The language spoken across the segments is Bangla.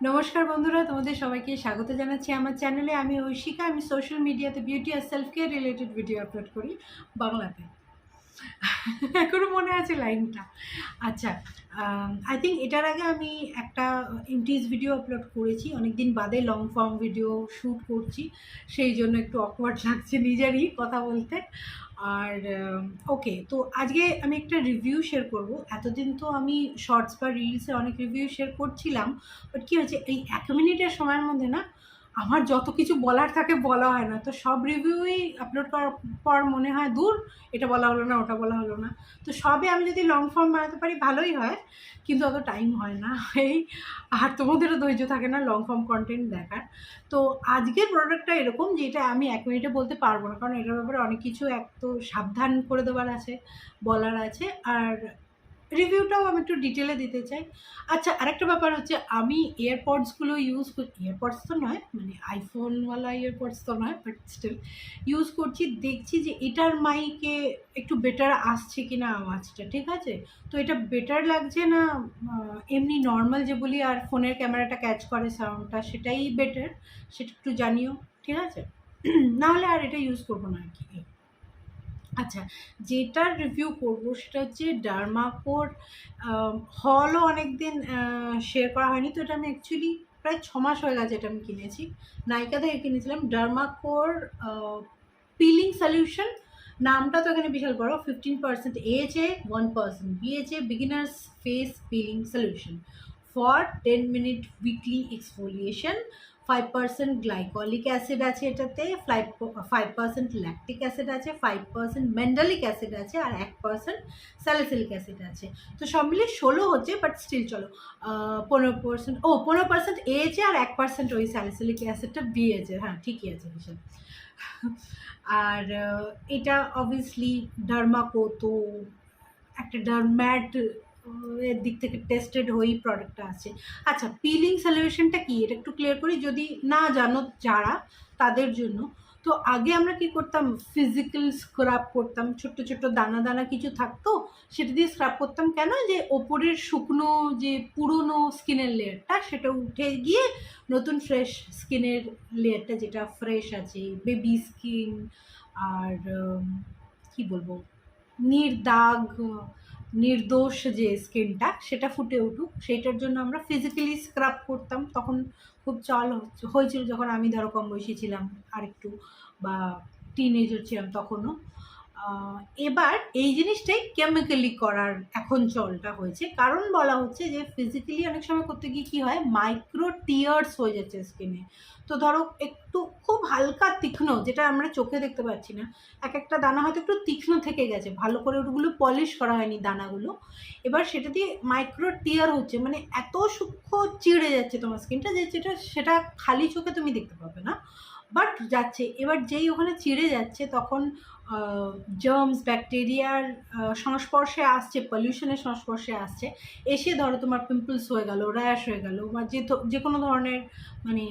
নমস্কার বন্ধুরা, তোমাদের সবাইকে স্বাগত জানাচ্ছি আমার চ্যানেলে। আমি ঐশিকা। আমি সোশ্যাল মিডিয়াতে বিউটি আর self care related video upload করি বাংলাতে। এখনো মনে আছে লাইনটা। আচ্ছা, আই থিঙ্ক এটার আগে আমি একটা ইমটিজ ভিডিও আপলোড করেছি, অনেকদিন বাদে লং ফর্ম ভিডিও শ্যুট করছি, সেই জন্য একটু অকওয়ার্ড লাগছে নিজেরই কথা বলতে। আর ওকে, তো আজকে আমি একটা রিভিউ শেয়ার করব। এতদিন তো আমি শর্টস বা রিলসে অনেক রিভিউ শেয়ার করছিলাম, বাট কী হয়েছে, এই 1 মিনিটের সময়ের মধ্যে না আমার যত কিছু বলার থাকে বলা হয় না। তো সব রিভিউই আপলোড করার পর মনে হয় দূর, এটা বলা হলো না, ওটা বলা হলো না। তো সবে আমি যদি লং ফর্ম বানাতে পারি ভালোই হয়, কিন্তু অত টাইম হয় না। এই আর তোমাদেরও ধৈর্য থাকে না লং ফর্ম কন্টেন্ট দেখার। তো আজকের প্রোডাক্টটা এরকম যে এটা আমি 1 মিনিটে বলতে পারবো না, কারণ এটার ব্যাপারে অনেক কিছু এক তো সাবধান করে দেওয়ার আছে, বলার আছে, আর রিভিউটাও আমি একটু ডিটেলে দিতে চাই। আচ্ছা, আরেকটা ব্যাপার হচ্ছে, আমি এয়ারপডসগুলো ইউজ করি, এয়ারপডস তো নয়, মানে আইফোনওয়ালা এয়ারপডস তো নয়, বাট স্টিল ইউজ করছি। দেখছি যে এটার মাইকে একটু বেটার আসছে কি না আওয়াজটা, ঠিক আছে? তো এটা বেটার লাগছে না এমনি নর্মাল যে বলি আর ফোনের ক্যামেরাটা ক্যাচ করে সাউন্ডটা, সেটাই বেটার, সেটা একটু জানিও, ঠিক আছে? নাহলে আর এটা ইউজ করবো না আর কি। আচ্ছা, যেটার রিভিউ করবো সেটা হচ্ছে ডার্মাকোর। হলও অনেক দিন শেয়ার করা হয়নি, তো এটা আমি অ্যাকচুয়ালি প্রায় 6 মাস হয়ে গেছে এটা আমি কিনেছি। নাইকা থেকে কিনেছিলাম ডার্মাকোর পিলিং সলিউশন। নামটা তো এখানে বিশাল বড়। 15% AHA, 1% BHA, beginners face peeling solution for 10 minute weekly exfoliation. 5% glycolic acid আছে এটাতে, 5% ল্যাকটিক অ্যাসিড আছে, 5% ম্যান্ডালিক অ্যাসিড আছে, আর 1% স্যালিসিলিক অ্যাসিড আছে। তো সব মিলিয়ে 16 হচ্ছে, বাট স্টিল চলো 15%, 15% এজে আর 1% ওই স্যালিসিলিক অ্যাসিডটা বিএজে। হ্যাঁ, ঠিকই আছে বিশাল। আর এটা অবভিয়াসলি ডার্মাকো, তো একটা ডার্ম্যাট এর দিক থেকে টেস্টেড হয়েই প্রোডাক্টটা আছে। আচ্ছা, পিলিং সলিউশনটা কি এটা একটু ক্লিয়ার করি, যদি না জানো যারা, তাদের জন্য। তো আগে আমরা কি করতাম, ফিজিক্যাল স্ক্রাব করতাম, ছোট্ট ছোট্ট দানা দানা কিছু থাকতো, সেটা দিয়ে স্ক্রাব করতাম। কেন? যে ওপরের শুকনো যে পুরনো স্কিনের লেয়ারটা, সেটা উঠে গিয়ে নতুন ফ্রেশ স্কিনের লেয়ারটা যেটা ফ্রেশ আছে, বেবি স্কিন, আর কি বলবো, নির্দাগ নির্দোষ যে স্কিনটা, সেটা ফুটে উঠুক, সেটার জন্য আমরা ফিজিক্যালি স্ক্রাব করতাম। তখন খুব চল হয়েছিল যখন আমি ধরো কম বয়সী ছিলাম আরেকটু, বা টিনেজার ছিলাম তখনও। এবার এই জিনিসটাই কেমিক্যালি করার এখন চলটা হয়েছে, কারণ বলা হচ্ছে যে ফিজিক্যালি অনেক সময় করতে গিয়ে কী হয়, মাইক্রো টিয়ার্স হয়ে যাচ্ছে স্কিনে। তো ধরো একটু খুব হালকা তীক্ষ্ণ, যেটা আমরা চোখে দেখতে পাচ্ছি না, একটা দানা হয়তো একটু তীক্ষ্ণ থেকে গেছে, ভালো করে ওগুলো পলিশ করা হয়নি দানাগুলো, এবার সেটা দিয়ে মাইক্রো টিয়ার হচ্ছে, মানে এত সূক্ষ্ম চিড়ে যাচ্ছে তোমার স্কিনটা, যে সেটা খালি চোখে তুমি দেখতে পাবে না, বাট যাচ্ছে। এবার যেই ওখানে চিড়ে যাচ্ছে, তখন জার্মস ব্যাকটেরিয়ার সংস্পর্শে আসছে, পলিউশনের সংস্পর্শে আসছে, এসে ধরো তোমার পিম্পলস হয়ে গেল, র্যাশ হয়ে গেল, বা যে কোনো ধরনের মানে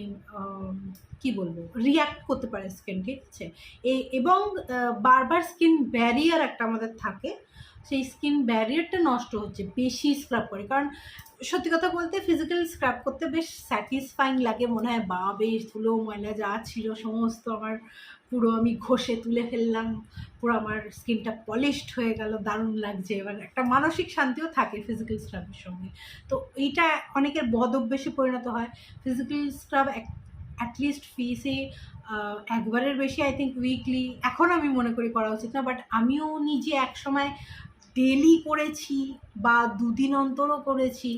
কি বলবো, রিয়াক্ট করতে পারে স্কিন, ঠিক আছে? এবং বারবার স্কিন ব্যারিয়ার একটা আমাদের থাকে, সেই স্কিন ব্যারিয়ারটা নষ্ট হচ্ছে বেশি স্ক্রাব করে। কারণ সত্যি কথা বলতে ফিজিক্যাল স্ক্রাব করতে বেশ স্যাটিসফাইং লাগে, মনে হয় বা বেশ ধুলো ময়লা যা ছিল সমস্ত আমার পুরো আমি ঘষে তুলে ফেললাম, পুরো আমার স্কিনটা পলিশড হয়ে গেল, দারুণ লাগছে। এবার একটা মানসিক শান্তিও থাকে ফিজিক্যাল স্ক্রাবের সঙ্গে। তো এইটা অনেকের বদ অভ্যেসে পরিণত হয়। ফিজিক্যাল স্ক্রাব অ্যাটলিস্ট ফেসে একবারের বেশি আই থিঙ্ক উইকলি এখন আমি মনে করি করা উচিত না, বাট আমিও নিজে একসময় ডেলি করেছি বা 2 দিন অন্তরও করেছি।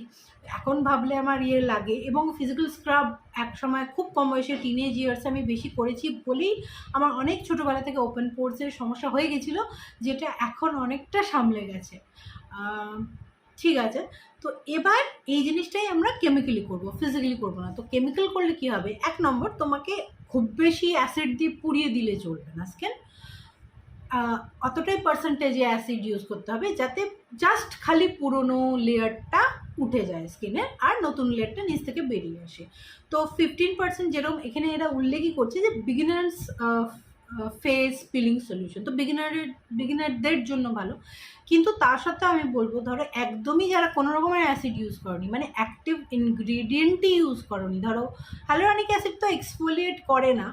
এখন ভাবলে আমার লাগে। এবং ফিজিক্যাল স্ক্রাব একসময় খুব কম বয়সে টিনেজ ইয়ার্সে আমি বেশি করেছি বলেই আমার অনেক ছোটোবেলা থেকে ওপেন পোরসের সমস্যা হয়ে গেছিলো, যেটা এখন অনেকটা সামলে গেছে। ঠিক আছে, তো এবার এই জিনিসটাই আমরা কেমিক্যালি করবো, ফিজিক্যালি করবো না। তো কেমিক্যাল করলে কী হবে, 1 নম্বর, তোমাকে খুব বেশি অ্যাসিড দিয়ে পুড়িয়ে দিলে চলবে না স্কিন, অতটাই পার্সেন্টেজে অ্যাসিড ইউজ করতে হবে যাতে জাস্ট খালি পুরনো লেয়ারটা উঠে যায় স্কিনের, আর নতুন লেয়ারটা নিচ থেকে বেরিয়ে আসে। তো 15% যেরকম এখানে এরা উল্লেখই করছে যে বিগিনার্স ফেস পিলিং সলিউশন। তো বিগিনারদের জন্য ভালো। কিন্তু তার সত্ত্বেও আমি বলবো, ধরো একদমই যারা কোনো রকমের অ্যাসিড ইউজ করনি, মানে অ্যাক্টিভ ইনগ্রিডিয়েন্টই ইউজ করনি, ধরো হ্যালুরনিক অ্যাসিড তো এক্সফোলিয়েট করে না,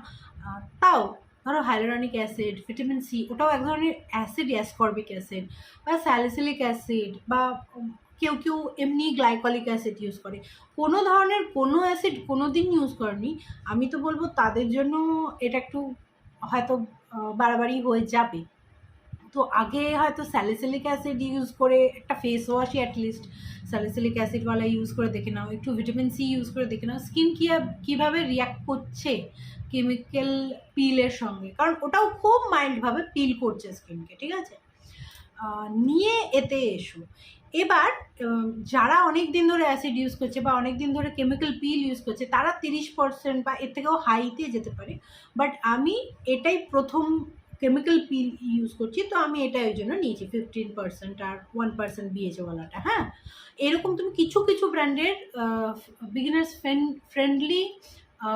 তাও ধরো হ্যালুরনিক অ্যাসিড, ভিটামিন সি, ওটাও এক ধরনের অ্যাসিড, অ্যাসকর্বিক অ্যাসিড বা স্যালিসিলিক অ্যাসিড, বা কেউ কেউ এমনি গ্লাইকলিক অ্যাসিড ইউজ করে, কোনো ধরনের কোনো অ্যাসিড কোনো দিন ইউজ করেনি, আমি তো বলবো তাদের জন্য এটা একটু হয়তো বাড়াবাড়ি হয়ে যাবে। তো আগে হয়তো স্যালিসিলিক অ্যাসিড ইউজ করে একটা ফেস ওয়াশই অ্যাটলিস্ট স্যালিসিলিক অ্যাসিডওয়ালা ইউজ করে দেখে নাও, একটু ভিটামিন সি ইউজ করে দেখে নাও স্কিন কীভাবে রিয়াক্ট করছে কেমিক্যাল পিলের সঙ্গে, কারণ ওটাও খুব মাইল্ডভাবে পিল করছে স্কিনকে, ঠিক আছে? নিয়ে এতে এসো। এবার যারা অনেক দিন ধরে অ্যাসিড ইউজ করছে বা অনেক দিন ধরে কেমিক্যাল পিল ইউজ করছে, তারা 30% বা এর থেকেও হাইতে যেতে পারে, বাট আমি এটাই প্রথম কেমিক্যাল পিল ইউজ করছি, তো আমি এটা ওই জন্য নিয়েছি 15% আর 1% বিএচওয়ালাটা। হ্যাঁ, এরকম তুমি কিছু কিছু ব্র্যান্ডের বিগিনার্স ফ্রেন্ডলি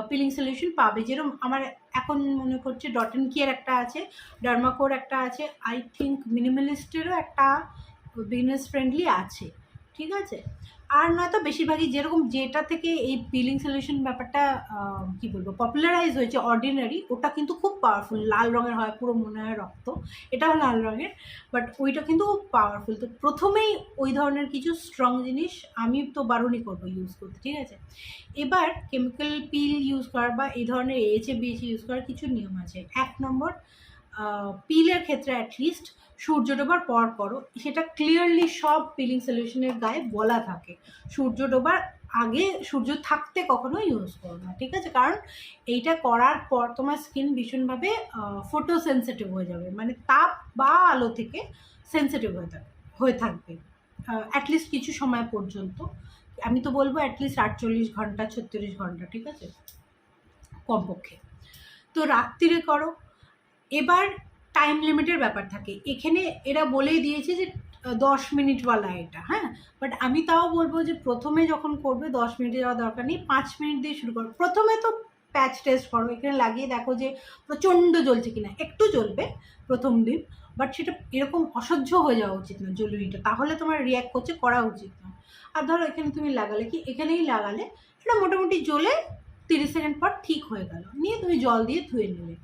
পিলিং সলিউশন পাবে, যেরকম আমার এখন মনে করছে ডট অ্যান্ড কিয়ের একটা আছে, ডার্মাকোর একটা আছে, আই থিঙ্ক মিনিমালিস্টেরও একটা বিগিনার্স ফ্রেন্ডলি আছে, ঠিক আছে? আর নয়তো বেশিরভাগই যেরকম যেটা থেকে এই পিলিং সলিউশন ব্যাপারটা কী বলবো পপুলারাইজ হয়েছে, অর্ডিনারি, ওটা কিন্তু খুব পাওয়ারফুল, লাল রঙের হয়, পুরো মনে হয় রক্ত, এটাও লাল রঙের, বাট ওইটা কিন্তু খুব পাওয়ারফুল। তো প্রথমেই ওই ধরনের কিছু স্ট্রং জিনিস আমি তো বারণই করবো ইউজ করতে, ঠিক আছে? এবার কেমিক্যাল পিল ইউজ করার বা এই ধরনের এএচএ বিএচএ ইউজ করার কিছু নিয়ম আছে। 1 নম্বর, পিলের ক্ষেত্রে অ্যাটলিস্ট সূর্য ডোবার পর করো, সেটা ক্লিয়ারলি সব পিলিং সলিউশনের গায়ে বলা থাকে। সূর্য ডোবার আগে সূর্য থাকতে কখনো ইউজ করো না, ঠিক আছে? কারণ এইটা করার পর তোমার স্কিন ভীষণভাবে ফটো সেন্সিটিভ হয়ে যাবে, মানে তাপ বা আলো থেকে সেন্সিটিভ হয়ে থাকবে অ্যাটলিস্ট কিছু সময় পর্যন্ত। আমি তো বলবো অ্যাটলিস্ট 48 ঘন্টা 36 ঘন্টা, ঠিক আছে, কমপক্ষে। তো রাত্রিরে করো। এবার টাইম লিমিটের ব্যাপার থাকে এখানে, এরা বলেই দিয়েছে যে 10 মিনিটওয়ালা এটা, হ্যাঁ, বাট আমি তাও বলবো যে প্রথমে যখন করবে 10 মিনিটে যাওয়া দরকার নেই, 5 মিনিট দিয়ে শুরু করো। প্রথমে তো প্যাচ টেস্ট করো, এখানে লাগিয়ে দেখো যে প্রচণ্ড জ্বলছে কিনা, একটু জ্বলবে প্রথম দিন, বাট সেটা এরকম অসহ্য হয়ে যাওয়া উচিত না জ্বলুনিটা, তাহলে তোমার রিয়াক্ট করছে, করা উচিত না। আর ধরো এখানে তুমি লাগালে কি, এখানেই লাগালে এটা মোটামুটি জ্বলে 30 সেকেন্ড পর ঠিক হয়ে গেল, নিয়ে তুমি জল দিয়ে ধুয়ে নিলে,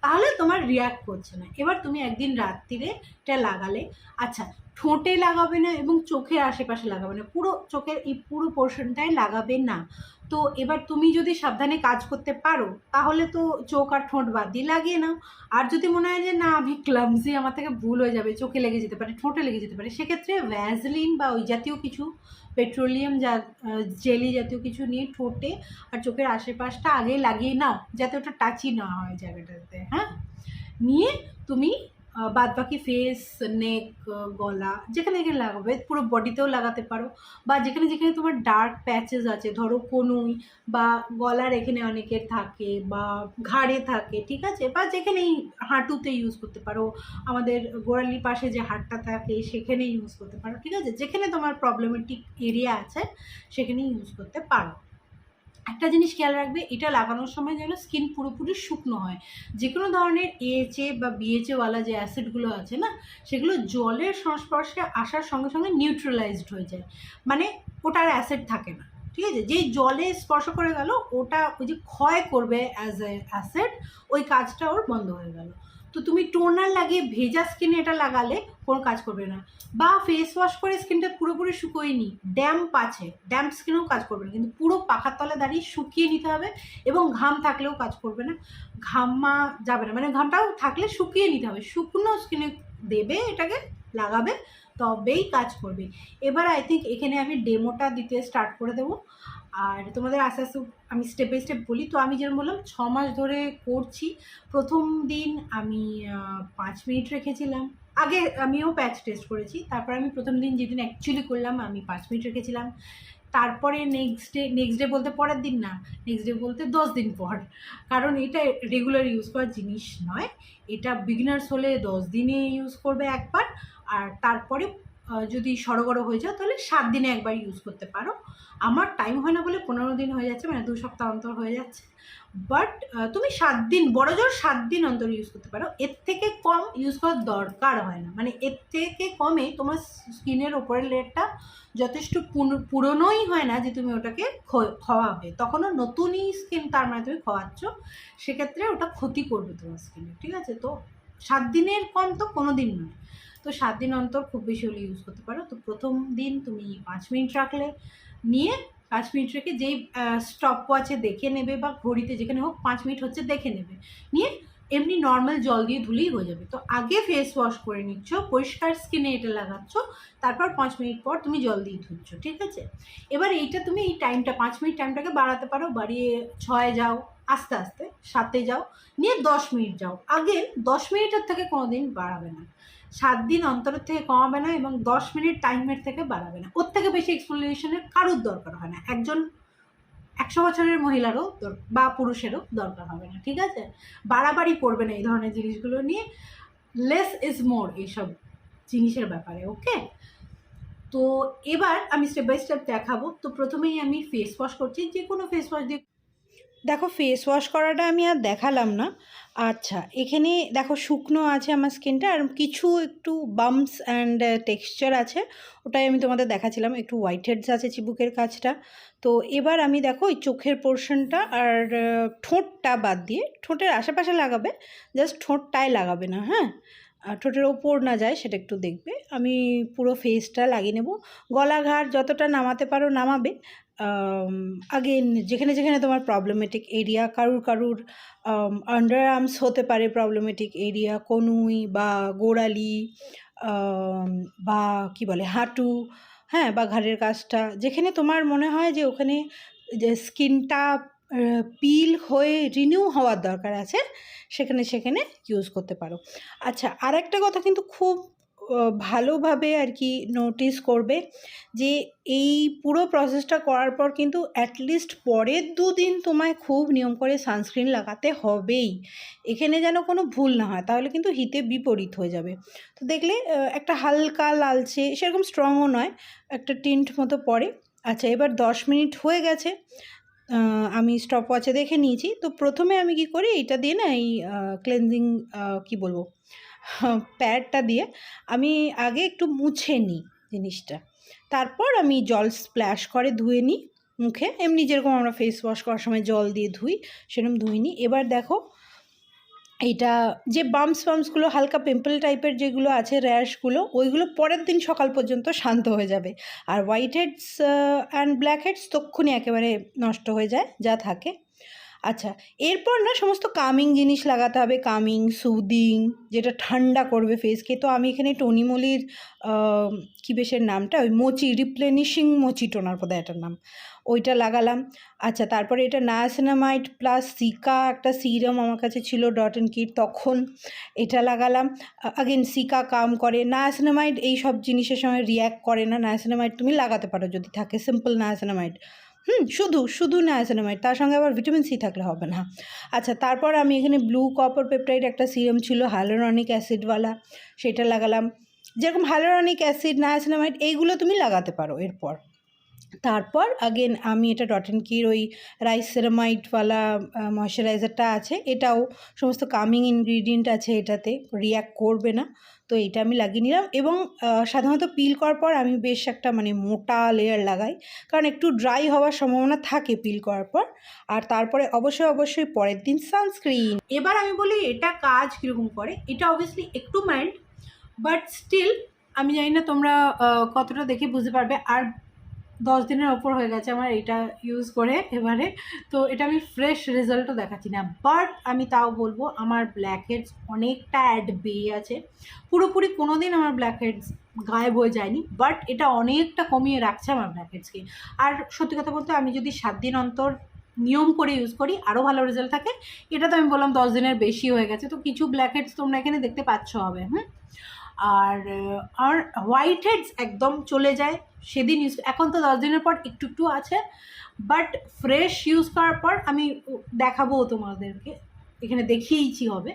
তাহলে তোমার রিয়াক্ট করছে না। এবার তুমি একদিন রাত্রিরে এটা লাগালে, আচ্ছা ঠোঁটে লাগাবে না এবং চোখের আশেপাশে লাগাবে না, পুরো চোখের এই পুরো পোর্শনটাই লাগাবে না। তো এবার তুমি যদি সাবধানে কাজ করতে পারো তাহলে তো চোখ আর ঠোঁট বাদ দিয়ে লাগিয়ে নাও। আর যদি মনে হয় যে না আমি ক্লামসি, আমার থেকে ভুল হয়ে যাবে, চোখে লেগে যেতে পারে, ঠোঁটে লেগে যেতে পারে, সেক্ষেত্রে ভ্যাসলিন বা ওই জাতীয় কিছু পেট্রোলিয়াম জেলি জাতীয় কিছু নিয়ে ঠোঁটে আর চোখের আশেপাশটা আগে লাগিয়ে নাও, যাতে ওটা টাচই না হয় জায়গাটাতে। হ্যাঁ, নিয়ে তুমি বাদ বাকি ফেস, নেক, গলা, যেখানে যেখানে লাগাবে, পুরো বডিতেও লাগাতে পারো, বা যেখানে যেখানে তোমার ডার্ক প্যাচেস আছে, ধরো কনুই বা গলার এখানে অনেকের থাকে বা ঘাড়ে থাকে, ঠিক আছে, বা যেখানেই হাঁটুতে ইউজ করতে পারো, আমাদের গোড়ালির পাশে যে হাড়টা থাকে সেখানে ইউজ করতে পারো, ঠিক আছে, যেখানে তোমার প্রবলেমেটিক এরিয়া আছে সেখানে ইউজ করতে পারো। একটা জিনিস খেয়াল রাখবে, এটা লাগানোর সময় যেন স্কিন পুরোপুরি শুকনো হয়। যে কোনো ধরনের এএচএ বা বিএচএওয়ালা যে অ্যাসিডগুলো আছে না, সেগুলো জলের সংস্পর্শে আসার সঙ্গে সঙ্গে নিউট্রালাইজড হয়ে যায়, মানে ওটার অ্যাসিড থাকে না, ঠিক আছে? যেই জলে স্পর্শ করে গেল, ওটা ওই যে ক্ষয় করবে অ্যাজ এ অ্যাসিড, ওই কাজটা ওর বন্ধ হয়ে গেল। তো তুমি টোনার লাগিয়ে ভেজা স্কিনে এটা লাগালে কোনো কাজ করবে না, বা ফেস ওয়াশ করে স্কিনটা পুরোপুরি শুকোয় নি, ড্যাম্প আছে, ড্যাম্প স্কিনেও কাজ করবে না, কিন্তু পুরো পাখার তলে দাঁড়িয়ে শুকিয়ে নিতে হবে, এবং ঘাম থাকলেও কাজ করবে না, ঘামা যাবে না, মানে ঘামটাও থাকলে শুকিয়ে নিতে হবে, শুকনো স্কিনে দেবে, এটাকে লাগাবে, তবেই কাজ করবে। এবার আই থিঙ্ক এখানে আমি ডেমোটা দিতে স্টার্ট করে দেবো, আর তোমাদের আস্তে আস্তে আমি স্টেপ বাই স্টেপ বলি। তো আমি যেরকম বললাম 6 মাস ধরে করছি। প্রথম দিন আমি 5 মিনিট রেখেছিলাম, আগে আমিও প্যাচ টেস্ট করেছি, তারপর আমি প্রথম দিন যেদিন অ্যাকচুয়ালি করলাম আমি 5 মিনিট রেখেছিলাম, তারপরে নেক্সট ডে বলতে পরের দিন না, নেক্সট ডে বলতে 10 দিন পর, কারণ এটা রেগুলার ইউজ করার জিনিস নয়, এটা বিগিনার্স হলে 10 দিনে ইউজ করবে একবার, আর তারপরে যদি সড়গড় হয়ে যাও তাহলে 7 দিনে একবার ইউজ করতে পারো। আমার টাইম হয় না বলে 15 দিন হয়ে যাচ্ছে, মানে 2 সপ্তাহ অন্তর হয়ে যাচ্ছে। বাট তুমি 7 দিন, বড় জোর 7 দিন অন্তর ইউজ করতে পারো। এর থেকে কম ইউজ করার দরকার হয় না, মানে এর থেকে কমে তোমার স্কিনের ওপরের লেয়ারটা যথেষ্ট পুরনোই হয় না যে তুমি ওটাকে খাওয়াবে, তখনও নতুনই স্কিন, তার মানে তুমি খাওয়াচ্ছ, সেক্ষেত্রে ওটা ক্ষতি করবে তোমার স্কিনে, ঠিক আছে? তো 7 দিনের কম তো কোনো দিন নয়। তো 7 দিন অন্তর খুব বেশি হলে ইউজ করতে পারো। তো প্রথম দিন তুমি 5 মিনিট রাখলে, নিয়ে 5 মিনিট রেখে যেই স্টপ ওয়াচে দেখে নেবে বা ঘড়িতে যেখানে হোক 5 মিনিট হচ্ছে দেখে নেবে, নিয়ে এমনি নর্মাল জল দিয়ে ধুলেই হয়ে যাবে। তো আগে ফেস ওয়াশ করে নিচ্ছ, পরিষ্কার স্কিনে এটা লাগাচ্ছ, তারপর 5 মিনিট পর তুমি জল দিয়ে ধুচ্ছ, ঠিক আছে? এবার এইটা তুমি এই টাইমটা 5 মিনিট টাইমটাকে বাড়াতে পারো, বাড়িয়ে 6 যাও, আস্তে আস্তে 7 যাও, নিয়ে 10 মিনিট যাও। আগে 10 মিনিটের থেকে কোনো দিন বাড়াবে না, 7 দিন অন্তরের থেকে কমাবে না, এবং 10 মিনিট টাইমের থেকে বাড়াবে না। ওর থেকে বেশি এক্সফোলিয়েশনের কারোর দরকার হয় না, একজন 100 বছরের মহিলারও বা পুরুষেরও দরকার হবে না, ঠিক আছে? বাড়াবাড়ি করবে না এই ধরনের জিনিসগুলো নিয়ে, লেস ইজ মোর এইসব জিনিসের ব্যাপারে, ওকে? তো এবার আমি স্টেপ বাই স্টেপ দেখাবো। তো প্রথমেই আমি ফেস ওয়াশ করছি, যে কোনো ফেস ওয়াশ দিয়ে। দেখো ফেস ওয়াশ করাটা আমি আর দেখালাম না। আচ্ছা, এখানে দেখো শুকনো আছে আমার স্কিনটা, আর কিছু একটু বাম্পস অ্যান্ড টেক্সচার আছে, ওটাই আমি তোমাদের দেখাচ্ছিলাম। একটু হোয়াইট হেডস আছে চিবুকের কাছটা। তো এবার আমি দেখো ওই চোখের পোর্শনটা আর ঠোঁটটা বাদ দিয়ে, ঠোঁটের আশেপাশে লাগাবে, জাস্ট ঠোঁটটায় লাগাবে না, হ্যাঁ? ঠোঁটের ওপর না যায় সেটা একটু দেখবে। আমি পুরো ফেসটা লাগিয়ে নেব, গলা ঘাড় যতটা নামাতে পারো নামাবে। আগেন যেখানে যেখানে তোমার প্রবলেমেটিক এরিয়া, কারুর আন্ডার আর্মস হতে পারে প্রবলেমেটিক এরিয়া, কনুই বা গোড়ালি, বা কি বলে হাঁটু, হ্যাঁ, বা ঘাড়ের কাছটা, যেখানে তোমার মনে হয় যে ওখানে যে স্কিনটা পিল হয়ে রিনিউ হওয়ার দরকার আছে, সেখানে সেখানে ইউজ করতে পারো। আচ্ছা, আর একটা কথা কিন্তু খুব ভালোভাবে আর কি নোটিস করবে, যে এই পুরো প্রসেসটা করার পর কিন্তু অ্যাটলিস্ট পরের 2 দিন তোমায় খুব নিয়ম করে সানস্ক্রিন লাগাতে হবেই। এখানে যেন কোনো ভুল না হয়, তাহলে কিন্তু হিতে বিপরীত হয়ে যাবে। তো দেখলে একটা হালকা লালচে, সেরকম স্ট্রংও নয়, একটা টিন্ট মতো পড়ে। আচ্ছা, এবার 10 মিনিট হয়ে গেছে, আমি স্টপ ওয়াচে দেখে নিয়েছি। তো প্রথমে আমি কি করি, এইটা দিয়ে না, এই ক্লেনজিং কি বলবো, প্যাডটা দিয়ে আমি আগে একটু মুছে নিই জিনিসটা, তারপর আমি জল স্প্ল্যাশ করে ধুয়ে নিই মুখে, এমনি যেরকম আমরা ফেস ওয়াশ করার সময় জল দিয়ে ধুই সেরকম ধুয়ে নিই। এবার দেখো এইটা যে বাম্পসগুলো, হালকা পিম্পল টাইপের যেগুলো আছে, র্যাশগুলো, ওইগুলো পরের দিন সকাল পর্যন্ত শান্ত হয়ে যাবে। আর white heads and black heads তক্ষুনি একেবারে নষ্ট হয়ে যায় যা থাকে। আচ্ছা, এরপর না সমস্ত কামিং জিনিস লাগাতে হবে, কামিং, সুদিং, যেটা ঠান্ডা করবে ফেসকে। তো আমি এখানে টনিমলির কী বেশের নামটা, ওই মোচি রিপ্লেনিশিং মোচি টোনার বোধহয় এটার নাম, ওইটা লাগালাম। আচ্ছা, তারপরে এটা নায়াসিনামাইড প্লাস সিকা একটা সিরাম আমার কাছে ছিল ডট অ্যান্ড কিট, তখন এটা লাগালাম। আগেন সিকা কাম করে, নায়াসিনামাইড এই সব জিনিসের সঙ্গে রিয়্যাক্ট করে না। নায়াসিনামাইড তুমি লাগাতে পারো যদি থাকে, সিম্পল নায়াসিনামাইড, শুধু নায়াসিনামাইড, তার সঙ্গে আবার ভিটামিন সি থাকলে হবে না। আচ্ছা, তারপর আমি এখানে ব্লু কপার পেপটাইড একটা সিরাম ছিল হাইলোরনিক অ্যাসিডওয়ালা, সেটা লাগালাম। যেরকম হাইলোরনিক অ্যাসিড, নায়াসিনামাইড এইগুলো তুমি লাগাতে পারো এরপর। তারপর আগেন আমি এটা ডট অ্যান্ড কির ওই রাইস সেরামাইডওয়ালা ময়শ্চারাইজারটা আছে, এটাও সমস্ত কামিং ইনগ্রিডিয়েন্ট আছে এটাতে, রিয়্যাক্ট করবে না। তো এটা আমি লাগিয়ে নিলাম, এবং সাধারণত পিল করার পর আমি বেশ একটা মানে মোটা লেয়ার লাগাই, কারণ একটু ড্রাই হওয়ার সম্ভাবনা থাকে পিল করার পর। আর তারপরে অবশ্যই পরের দিন সানস্ক্রিন। এবার আমি বলি এটা কাজ কীরকম করে। এটা অবভিয়াসলি একটু মাইল্ড, বাট স্টিল আমি জানি না তোমরা কতটা দেখে বুঝতে পারবে। আর 10 দিনের ওপর হয়ে গেছে আমার এটা ইউজ করে এবারে, তো এটা আমি ফ্রেশ রেজাল্টও দেখাচ্ছি না, বাট আমি তাও বলবো আমার ব্ল্যাক হেডস অনেকটা বেয়ে আছে। পুরোপুরি কোনো দিন আমার ব্ল্যাক হেডস গায়েব হয়ে যায়নি, বাট এটা অনেকটা কমিয়ে রাখছে আমার ব্ল্যাক হেডসকে। আর সত্যি কথা বলতে আমি যদি 7 দিন অন্তর নিয়ম করে ইউজ করি আরও ভালো রেজাল্ট থাকে। এটা তো আমি বললাম 10 দিনের বেশি হয়ে গেছে, তো কিছু ব্ল্যাক হেডস তোমরা এখানে দেখতে পাচ্ছ হবে। আর হোয়াইট হেডস একদম চলে যায় সেদিন ইউজ, এখন তো 10 দিনের পর একটু একটু আছে, বাট ফ্রেশ ইউজ করার পর আমি দেখাবো তোমাদেরকে, এখানে দেখিয়েইছি হবে।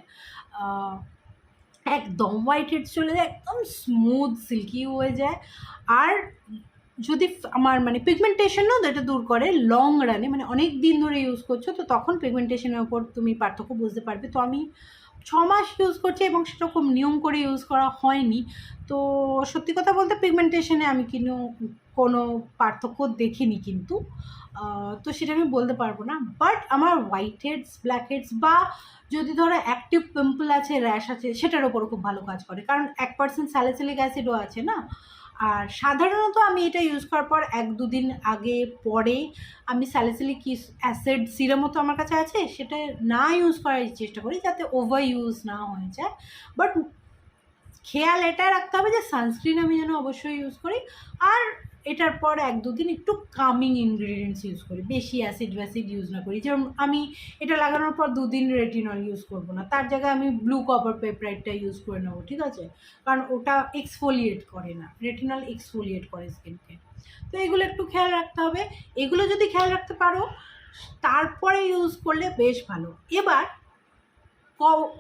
একদম হোয়াইট হেডস চলে যায়, একদম স্মুথ সিল্কি হয়ে যায়। আর যদি আমার মানে পিগমেন্টেশনও এটা দূর করে লং রানে, মানে অনেক দিন ধরে ইউজ করছো তো তখন পিগমেন্টেশনের ওপর তুমি পার্থক্য বুঝতে পারবে। তো আমি 6 মাস ইউজ করছি এবং সেটা খুব নিয়ম করে ইউজ করা হয়নি। তো সত্যি কথা বলতে পিগমেন্টেশনে আমি কোনো পার্থক্য দেখিনি কিন্তু। তো সেটা আমি বলতে পারবো না। বাট আমার হোয়াইট হেডস, ব্ল্যাক হেডস বা যদি ধরো অ্যাক্টিভ পিম্পল আছে, র্যাশ আছে, সেটার ওপরও খুব ভালো কাজ করে, কারণ 1% স্যালিসিলিক অ্যাসিডও আছে না। আর সাধারণত আমি এটা ইউজ করার পর 1-2 দিন আগে পরে আমি স্যালিসিলিক অ্যাসিড সিরামও তো আমার কাছে আছে, সেটা না ইউজ করার চেষ্টা করি যাতে ওভার ইউজ না হয়ে যায়। বাট খেয়াল এটা রাখতে হবে যে সানস্ক্রিন আমি যেন অবশ্যই ইউজ করি, আর এটার পর 1-2 দিন একটু কামিং ইনগ্রিডিয়েন্টস ইউজ করি, বেশি অ্যাসিড ইউজ না করি। যেমন আমি এটা লাগানোর পর 2 দিন রেটিনল ইউজ করবো না, তার জায়গায় আমি ব্লু কপার পেপরাইডটা ইউজ করে নেবো, ঠিক আছে? কারণ ওটা এক্সফোলিয়েট করে না, রেটিনল এক্সফোলিয়েট করে স্কিনকে। তো এগুলো একটু খেয়াল রাখতে হবে। এগুলো যদি খেয়াল রাখতে পারো তারপরে ইউজ করলে বেশ ভালো। এবার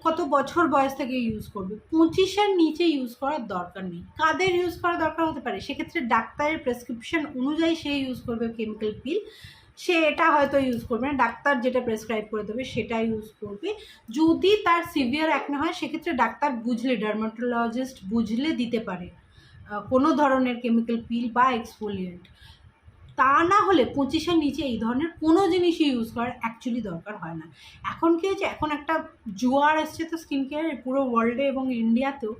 কত বছর বয়স থেকে ইউজ করবে? 25-এর নিচে ইউজ করার দরকার নেই। কাদের ইউজ করার দরকার হতে পারে? সেক্ষেত্রে ডাক্তারের প্রেসক্রিপশন অনুযায়ী সে ইউজ করবে কেমিক্যাল পিল। সে এটা হয়তো ইউজ করবে না, ডাক্তার যেটা প্রেসক্রাইব করে দেবে সেটা ইউজ করবে। যদি তার সিভিয়ার অ্যাকনে হয় সেক্ষেত্রে ডাক্তার বুঝলে, ডার্মাটোলজিস্ট বুঝলে দিতে পারে কোনো ধরনের কেমিক্যাল পিল বা এক্সফোলিয়েন্ট। তা না হলে 25-এর নিচে এই ধরনের কোনো জিনিসই ইউজ করার অ্যাকচুয়ালি দরকার হয় না। এখন কী হয়েছে, এখন একটা জোয়ার এসছে তো স্কিন কেয়ারের পুরো ওয়ার্ল্ডে এবং ইন্ডিয়াতেও।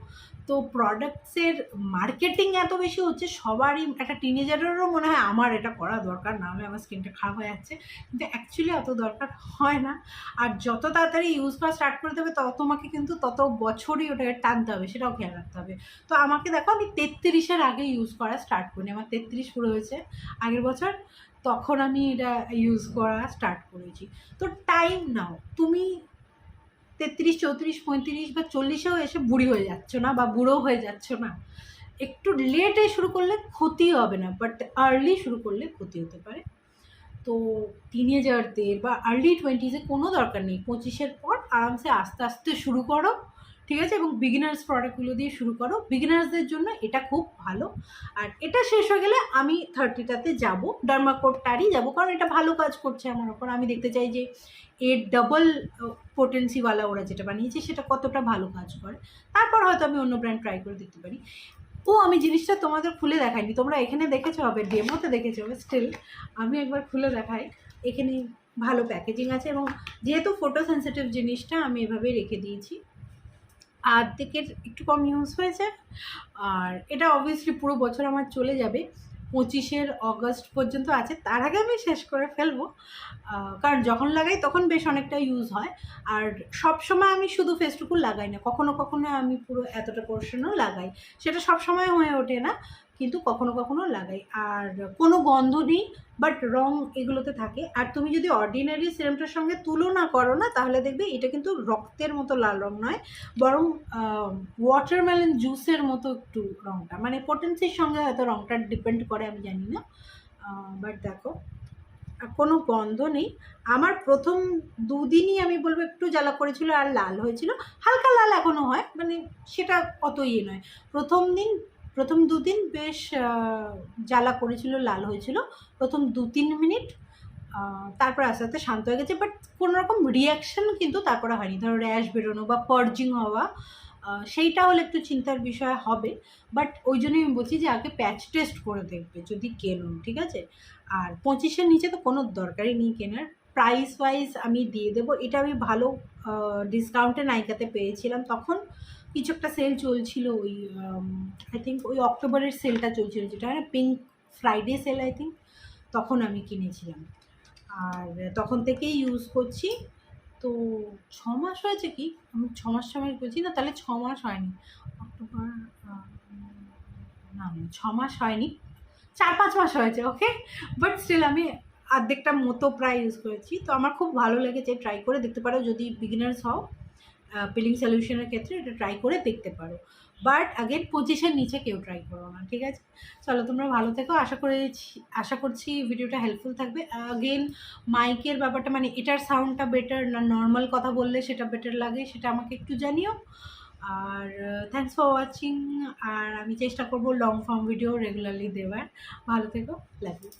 তো প্রোডাক্টসের মার্কেটিং এত বেশি হচ্ছে, সবারই, একটা টিনেজারেরও মনে হয় আমার এটা করা দরকার, না হলে আমার স্কিনটা খারাপ হয়ে যাচ্ছে, কিন্তু অ্যাকচুয়ালি অত দরকার হয় না। আর যত তাড়াতাড়ি ইউজ করা স্টার্ট করে দেবে তোমাকে কিন্তু তত বছরই ওটাকে টানতে হবে, সেটাও খেয়াল রাখতে হবে। তো আমাকে দেখো, আমি 33-এর আগে ইউজ করা স্টার্ট করিনি, আমার 33 পুরো হয়েছে আগের বছর, তখন আমি এটা ইউজ করা স্টার্ট করেছি। তো টাইম নাও, তুমি 33, 34, 35 বা 40-এও এসে বুড়ি হয়ে যাচ্ছ না বা বুড়ো হয়ে যাচ্ছ না। একটু লেটে শুরু করলে ক্ষতি হবে না, বাট আর্লি শুরু করলে ক্ষতি হতে পারে। তো টিনেজারদের বা আর্লি 20-এ কোনো দরকার নেই, 25-এর পর আরামসে আস্তে আস্তে শুরু করো, ঠিক আছে? এবং বিগিনার্স প্রোডাক্টগুলো দিয়ে শুরু করো, বিগিনার্সদের জন্য এটা খুব ভালো। আর এটা শেষ হয়ে গেলে আমি 30টাতে যাবো, ডার্মাকোটটারই যাবো, কারণ এটা ভালো কাজ করছে আমার ওপর। আমি দেখতে চাই যে এর ডাবল পোটেন্সিওয়ালা ওরা যেটা বানিয়েছে সেটা কতটা ভালো কাজ করে। তারপর হয়তো আমি অন্য ব্র্যান্ড ট্রাই করে দেখতে পারি। আমি জিনিসটা তোমাদের খুলে দেখাইনি, তোমরা এখানে দেখেছো হবে, ডেমোতে দেখেছো হবে, স্টিল আমি একবার খুলে দেখাই। এখানে ভালো প্যাকেজিং আছে এবং যেহেতু ফটো সেন্সিটিভ জিনিসটা আমি এভাবেই রেখে দিয়েছি। আর্ধেকের একটু কম ইউজ হয়েছে, আর এটা অবভিয়াসলি পুরো বছর আমার চলে যাবে, 25 অগস্ট পর্যন্ত আছে, তার আগে আমি শেষ করে ফেলবো। কারণ যখন লাগাই তখন বেশ অনেকটা ইউজ হয়। আর সব সময় আমি শুধু ফেসটুকু লাগাই না, কখনো কখনো আমি পুরো এতটা পোর্শনও লাগাই, সেটা সব সময় হয়ে ওঠে না, কিন্তু কখনো কখনো লাগাই। আর কোনো গন্ধ নেই, বাট রং এগুলোতে থাকে। আর তুমি যদি অর্ডিনারি সিরামটার সঙ্গে তুলনা করো না, তাহলে দেখবে এটা কিন্তু রক্তের মতো লাল রং নয়, বরং ওয়াটারমেলন জুসের মতো একটু রংটা, মানে পোটেন্সির সঙ্গে হয়তো রংটা ডিপেন্ড করে, আমি জানি না। বাট দেখো, কোনো গন্ধ নেই। আমার প্রথম 2 দিনই আমি বলবো একটু জ্বালা করেছিল আর লাল হয়েছিল, হালকা লাল এখনও হয়, মানে সেটা অত ইয়ে নয়। প্রথম 2 দিন বেশ জ্বালা করেছিল, লাল হয়েছিল প্রথম 2-3 মিনিট, তারপর আস্তে আস্তে শান্ত হয়ে গেছে। বাট কোনো রকম রিয়াকশান কিন্তু তারপরে হয়নি, ধরো র্যাশ বেরোনো বা পার্জিং হওয়া, সেইটা হলে একটু চিন্তার বিষয় হবে। বাট ওই জন্যই আমি বলছি যে আগে প্যাচ টেস্ট করে দেখবে যদি কেনো, ঠিক আছে? আর 25-এর নিচে তো কোনো দরকারই নেই কেনার। প্রাইস ওয়াইজ আমি দিয়ে দেবো, এটা আমি ভালো ডিসকাউন্টে নাইকাতে পেয়েছিলাম, তখন কিছু একটা সেল চলছিল, ওই আই থিঙ্ক ওই অক্টোবরের সেলটা চলছিল, যেটা হয় না, pink Friday sale I think, তখন আমি কিনেছিলাম। আর তখন থেকেই ইউজ করছি। তো 6 মাস হয়েছে কি? আমি 6 মাস সময় বলছি না, তাহলে 6 মাস হয়নি, অক্টোবর, না 6 মাস হয়নি, 4-5 মাস হয়েছে, ওকে। বাট স্টিল আমি অর্ধেকটা মতো প্রায় ইউজ করেছি। তো আমার খুব ভালো লেগেছে, ট্রাই করে দেখতে পারো যদি বিগিনার্স হও, পিলিং সলিউশনের ক্ষেত্রে এটা ট্রাই করে দেখতে পারো। বাট আগের 25-এর নিচে কেউ ট্রাই করো না, ঠিক আছে? চলো, তোমরা ভালো থেকো, আশা করছি ভিডিওটা হেল্পফুল থাকবে। আগেন মাইকের ব্যাপারটা, মানে এটার সাউন্ডটা বেটার না নর্মাল কথা বললে সেটা বেটার লাগে, সেটা আমাকে একটু জানিও। আর থ্যাংকস ফর ওয়াচিং। আর আমি চেষ্টা করব লং ফর্ম ভিডিও রেগুলারলি দেওয়ার। ভালো থেকো, লাভ ইউ।